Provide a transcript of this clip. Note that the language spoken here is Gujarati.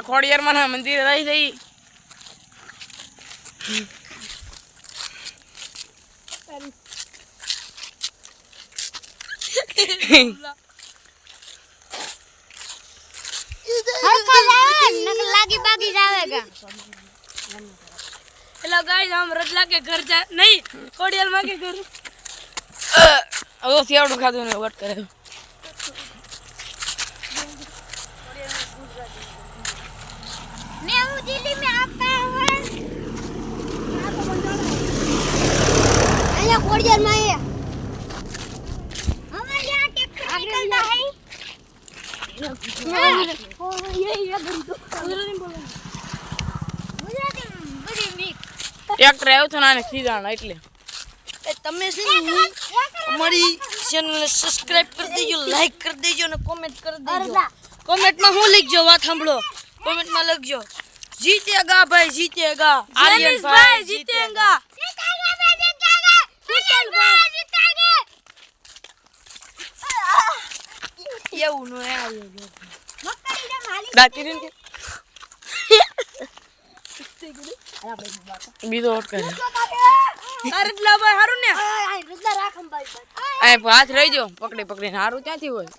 ખોડિયારમાં મંદિર રહી જઈ लागी बागी जाएगा हेलो गाइस हम रतला के घर जा नहीं कोडियल मां के घर ઓ સેવડું ખાધું ને વટ કરે मैं हूँ दिल्ली में आपका है अल्लाह कोडियल में है हमारे यहाँ ट्रैक्टर निकलता है ये ટ્રેક્ટર આવ્યું હતું ને ખીજાણ એટલે તમે છે ને અમારી ચેનલને સબસ્ક્રાઇબ કરી દેજો લાઈક કરી દેજો અને કોમેન્ટ કરી દેજો કોમેન્ટમાં હું લખજો વાત સાંભળો કોમેન્ટમાં લખજો જીતેગા ભાઈ જીતેગા આર્યન ભાઈ જીતેગા એવું નો દાતી કે બીજો વટ કરે રતલા ભાઈ હારું ને રતલા રાખમ ભાઈ આ હાથ રહી જો પકડી પકડીને હારું ક્યાંથી હોય